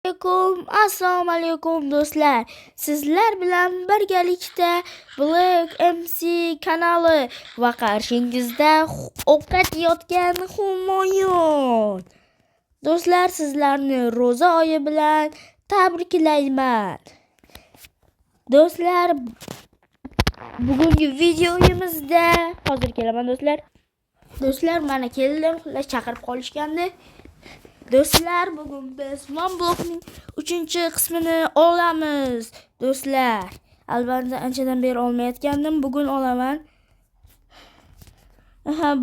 Assalomu alaykum do'stlar. Sizlar bilan birgalikda Black MC kanali va qarshingizda ovqat yeyotgan Humoyun. Do'stlar, sizlarni ro'za oyi bilan tabriklayman. Do'stlar, bugungi videoyimizda hozir kelaman do'stlar. Do'stlar, mana keldim. Chaqirib qolishgandi. Do'stlar, bugun biz OneBlock'ning 3-qismini olamiz. Do'stlar, albatta anchadan beri olmayotgandim, bugun olaman.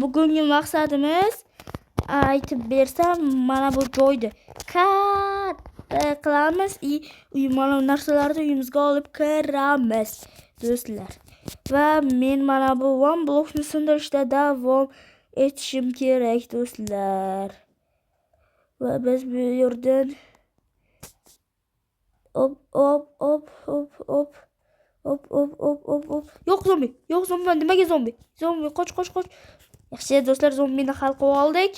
Bugungi maqsadimiz aytib bersam, mana bu joyda katta qilamiz, mana narsalarni uyimizga olib kiramiz, do'stlar. Va men mana bu OneBlock'ni sindirishda davom etishim kerak, do'stlar. Va biz bu yerdan hop. Yo'q zombi, nimaga zombi? Zombi, qoch. Yaxshi do'stlar, zombini hal qilib oldik.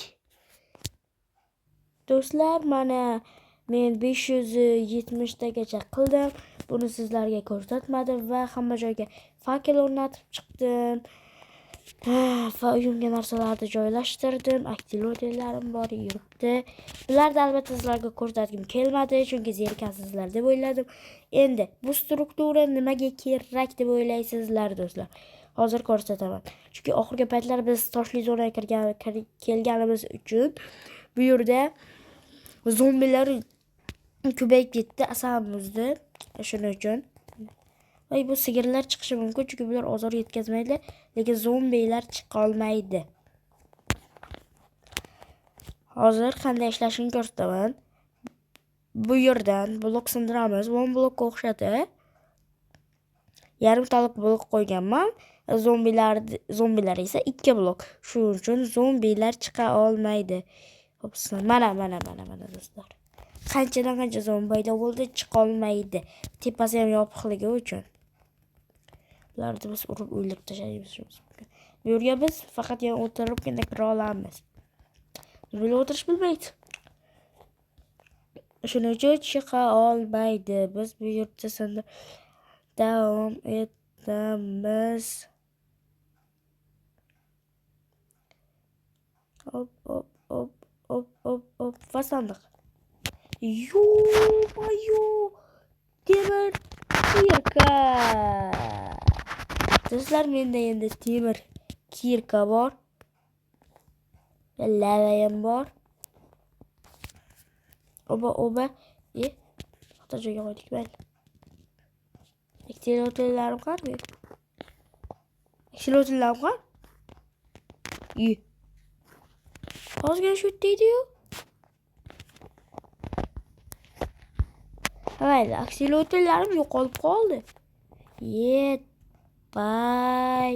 Do'stlar, mana men 570 tagacha qildim. Buni sizlarga ko'rsatmadim va hamma joyga fakel o'rnatib chiqdim. Va uyimga narsalarni joylashtirdim. Aktivlarim bor yuribdi. Bularni albatta sizlarga ko'rsatgim kelmadi, chunki zerikansizlar deb o'yladim. Endi bu struktura nimaga kerak deb o'ylaysizlar do'stlar? Hozir ko'rsataman. Chunki oxirgi paytlar biz toshli zonaga kelganimiz uchun bu yerda zombilar ko'payib ketdi, asamizda. Shuning uchun bu sigirlar chiqishi mumkin, chunki bular ozor yetkazmaydi, lekin zombilar chiqa olmaydi. Hozir qanday ishlashini ko'rsataman. Bu yerdan blok sindiramiz. One blokka o'xshatib yarim talik blok qo'yganman. Zombilar esa 2 blok. Shuning uchun zombilar chiqa olmaydi. Mana do'stlar. Qanchadan qancha zombi paydo bo'ldi, chiqa olmaydi. Tepasi ham yopiqligi uchun. Bularni biz urib o'ylab tashlaymiz. Bu yerga biz faqat o'tiribgina kira olamiz. Böyle o'tirish bilmaydi. Shuning uchun chiqa olmaydi. Biz bu yerda davom etamiz. Hop. Va sandiq. Temir kirka. Do'stlar, menda endi temir kirka bor. Lava ham bor. Oba. Xato joyga qo'ydik mayli. Aktivlarim qani? Hozirgina shu deydi-yu. Mayli, aktivlarim yo'qolib qoldi. Bay.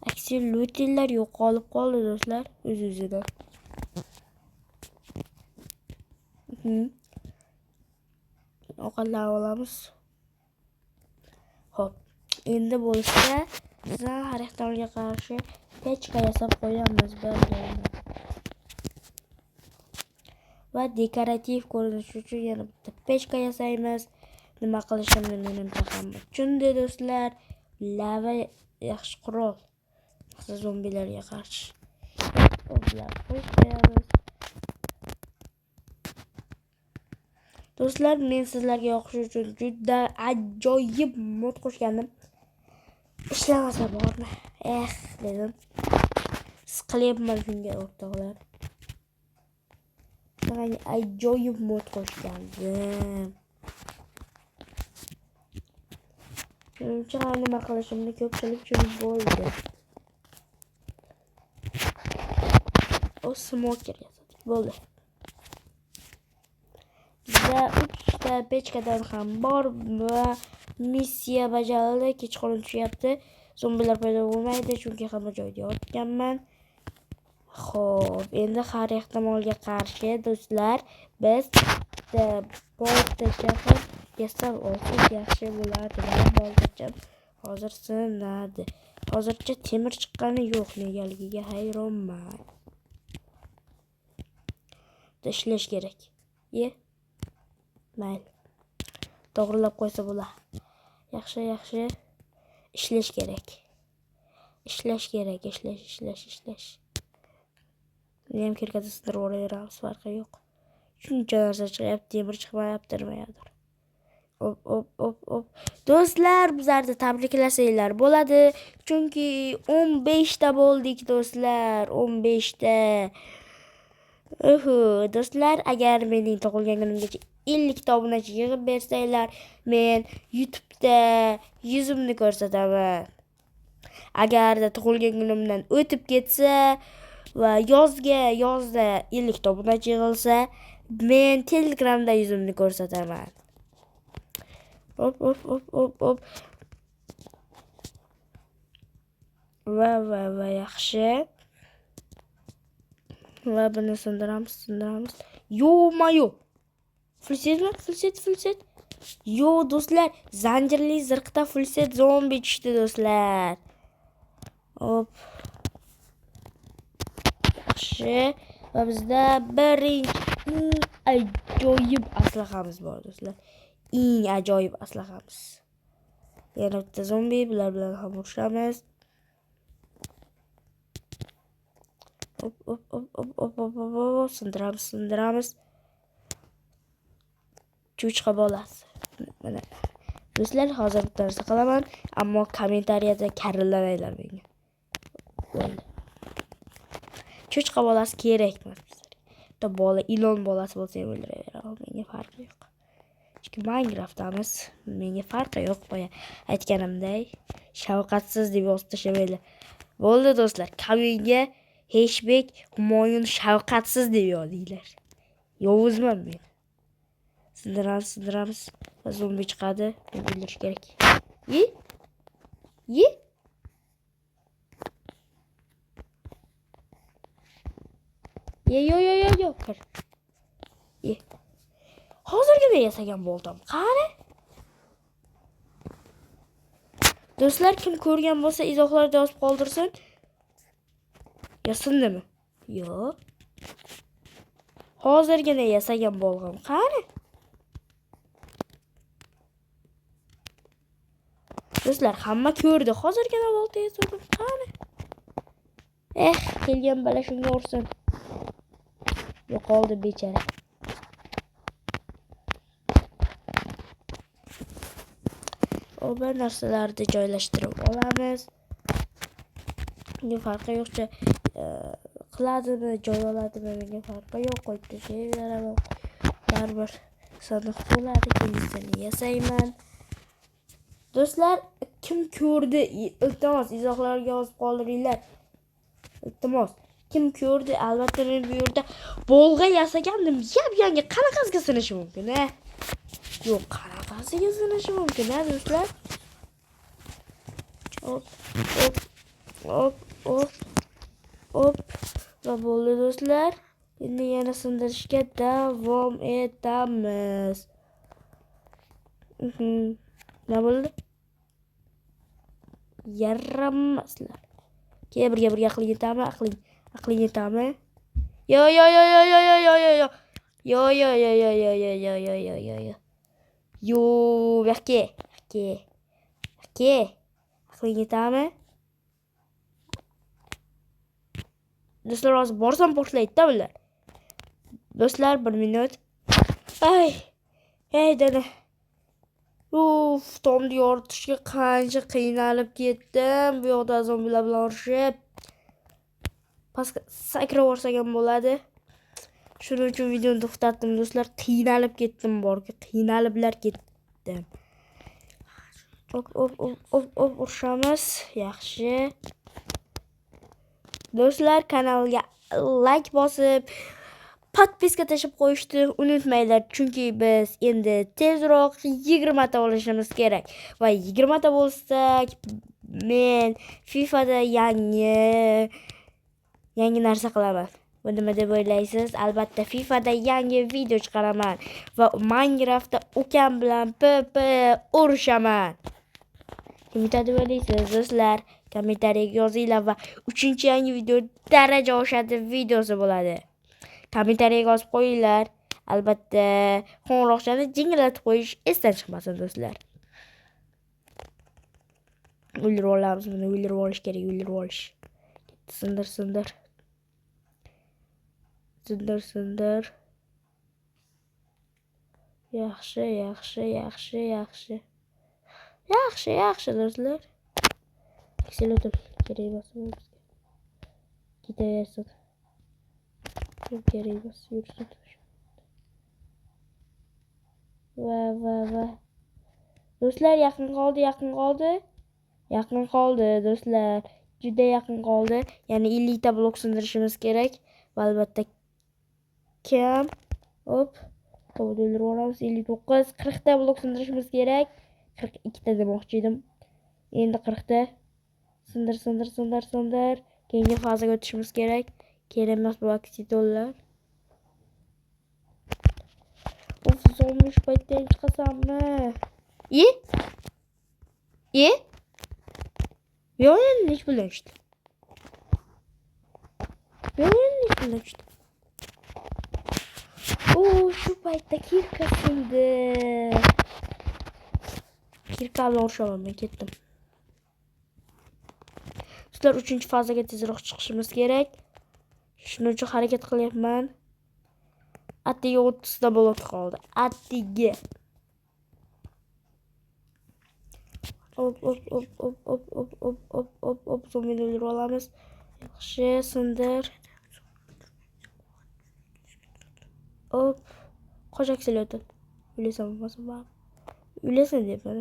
Aktivlar yo'qolib qoldi do'stlar, o'z-o'zidan. Ovqatlar olamiz. Hop. Endi bo'lsa, bizlar xaridorga qarshi pechka yasab qo'yamiz va dekorativ ko'rinish uchun yana bitta pechka yasaymiz. Nima qilishimni menimcha hamma tushundi do'stlar. Lava yaxshi qurol. Zombilarga qarshi. Do'stlar, men sizlarga yoqish uchun juda ajoyib mod qo'shgandim. Ishlamasa bormi? Dedim. Siqilyapman shunga o'rtoqlar. Mana ajoyib mod qo'shgandim. Menimcha nima qilishimni ko'pchilik tushunib bo'ldi. Smoker yasadik. Bo'ldi. Bizda 3 ta pechkadan ham bor va missiya bajarildi. Kechqurun tushyapti. Zombilar paydo bo'lmaydi, chunki hamma joyda yotganman. Xo'p, endi har ehtimolga qarshi do'stlar, biz boltacha yasab olsak yaxshi bo'ladi. Boltacha hozir sinadi. Hozircha temir chiqqani yo'q, negaligiga hayronman. Ishlash kerak. Mayli. To'g'rilab qo'ysa bo'ladi. Yaxshi. Ishlash kerak. Ishlash. Men ham kirkada sindirib o'raveramiz, farqi yo'q. Shuncha narsa chiqyapti, temir chiqmayapti, nimadir. Hop. Do'stlar, bizlarni tabriklasanglar bo'ladi. Chunki 15 ta bo'ldik, do'stlar. 15 ta. Do'stlar, agar mening tug'ilgan kunimgacha 50 ta obunachi yig'ib bersanglar, men YouTube'da yuzimni ko'rsataman. Agarda tug'ilgan kunimdan o'tib ketsa va yozda 50 ta obunachi yig'ilsa, men Telegramda yuzimni ko'rsataman. Hop. Va yaxshi. Va buni sindiramiz. Yo-mayo. Full set. Yo, do'stlar, zanjirli zirhda full set zombi tushdi, do'stlar. Hop. Yaxshi. Va bizda birinchi ajoyib aslahamiz bor, do'stlar. Eng ajoyib aslahamiz. Yana bitta zombi, bular bilan ham urushamiz. Hop. Sindiramiz. Cho'chqa bolasi. Mana. Do'stlar, hozir bitta narsa qilaman, ammo kommentariyada karilamanglar menga. Bo'ldi. Cho'chqa bolasi kerakmas bizlarga. Bitta bola, ilon bolasi bo'lsa ham o'ldiraveramiz, menga farqi yo'q. Chunki Minecraft'amiz, menga farqi yo'q. Qo'ya aytganimday, shafqatsiz deb yozib tashamanglar. Bo'ldi, do'stlar, kommentga Heshbek Humoyun shafqatsiz deb yozinglar. Yovuzman men. Sindiramiz. Va zombi chiqadi. O'ldirish kerak. Ye. Yo. Kir. Ye. Hozirgina yasagan bo'ldim. Qani? Do'stlar, kim ko'rgan bo'lsa izohlarda yozib qoldirsin. Yasindimi? Yo'q. Hozirgina yasagan bo'ldim. Qani? Do'stlar, hamma ko'rdi. Hozirgina bo'ldi yasadim. Qani? Kelgan bala shunga ursin. Yo'qoldi bechara. Bir narsalarni joylashtirib olamiz. Menga farqi yo'qcha qiladimi, joy oladimi, menga farqi yo'q. Qo'yib tashlayveraman. Baribir sandiq bo'ladi, kelisini yasayman. Do'stlar, kim ko'rdi? Iltimos izohlarga yozib qoldiringlar. Iltimos, kim ko'rdi? Albatta men bu yerda bolg'a yasagandim. Yangi qanaqasiga sinishi mumkin, a? Yo'q, qanaqasiga sinishi mumkin, a, do'stlar? Hop. Va bo'ldi, do'stlar. Endi yana sindirishga davom etamiz. Nima bo'ldi? Yaramaslar. Birga aqling yetami? Aqling yetami? Yo. Yo, bakki. Aqling yetami? Do'stlar, hozir borsam boshlaydi-da bular. Do'stlar, 1 minut. Dana. Tomni yoritishga qancha qiynalib ketdim. Bu yoqda zombilar bilan urushib. Pastga sakrab o'rsagan bo'ladi. Shuning uchun videoni to'xtatdim, do'stlar. Qiynalib ketdim ketdim. Hop, urushamiz. Yaxshi. Do'stlar, kanalga like bosib, podpiska tashib qo'yishni unutmanglar, chunki biz endi tezroq 20 ta olishimiz kerak. Va 20 ta bo'lsak, men FIFAda yangi narsa qilaman. Bu nima deb o'ylaysiz? Albatta FIFAda yangi video chiqaraman va Minecraftda ukam bilan urushaman. Nima deb o'ylaysiz, do'stlar? Kommentariyaga yozinglar va 3-yangi video daraja oshadi videosi bo'ladi. Kommentariyaga yozib qo'yinglar. albatta qo'ng'iroqchani jingillatib qo'yish esdan chiqmasin do'stlar. O'ldirib olamiz buni, o'ldirib olish kerak, o'ldirib olish. Sindir. Sindir. Yaxshi do'stlar. Akselerator kerak emas bizga. Ketaversin. Kerak emas, yursin. Va. Do'stlar yaqin qoldi do'stlar. Juda yaqin qoldi. Ya'ni 50 ta blok sindirishimiz kerak. Va albatta kam. Hop. O'ldirib olamiz. 59, 40 ta blok sindirishimiz kerak. 42 ta demoqchi edim. Endi 40 ta. Sindir. Keyingi fazaga o'tishimiz kerak. Kerak emas bu aksidonlar. Zombish paytdan chiqasammi? Yo'q, endi hech bilishdi. Shu paytda kirka sindi. Kirka bilan urishaman, men ketdim. Sizlar 3-fazaga tezroq chiqishimiz kerak. Shuning uchun harakat qilyapman. Attiga 30 ta blok qoldi. Attiga. Hop. Zombini o'ldirib olamiz. Yaxshi, sindir. Hop. Qo'sh akselerator. O'lasan bo'lmasin. O'lasan deyapman.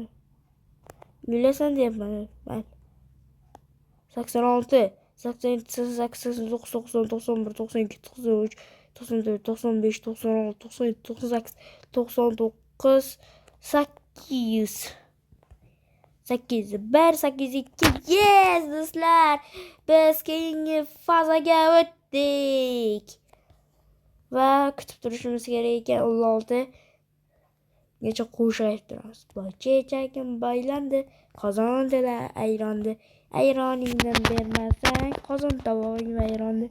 Men 86, 87, 88, 89, 91, 92, 93, 94, 95, 96, 97, 98, 99, 8. 8-1, 8-2. Yes do'stlar. Biz keyingi fazaga o'tdik. Va kutib turishimiz kerak ekan 16 gacha qo'shib turamiz. Chechagim baylandi, qozon dila ayrondi. Ayroningdan bermasang qozon tovog'ing vayrondi.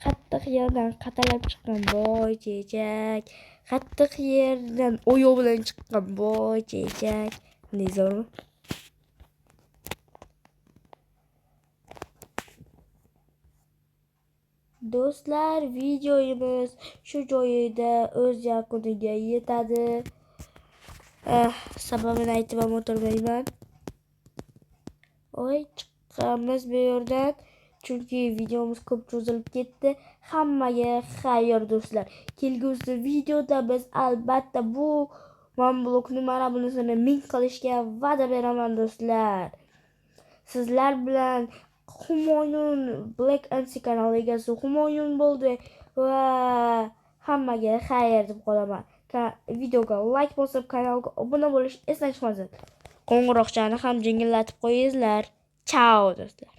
Qattiq yerdan qatalab chiqqan boy chechak. Qattiq yerdan oyoq bilan chiqqan boy chechak. Nizormi? Do'stlar, videomiz shu joyida o'z yakuniga yetadi. Sababini aytib ham o'tirmayman. Chiqqanmiz bu yerdan. Chunki videomiz ko'p cho'zilib ketdi. Hammaga xayr do'stlar. Kelgusi videoda biz albatta bu blokni mana bunisini 1000 qilishga va'da beraman do'stlar. Sizlar bilan Humoyun Black Ansi kanali egasi Humoyun bo'ldi va hammaga xayr deb qolaman. Videoga like bosib, kanalga obuna bo'lish esdan chiqmasin. Qo'ng'iroqchani ham jingillatib qo'yinglar. Ciao do'stlar.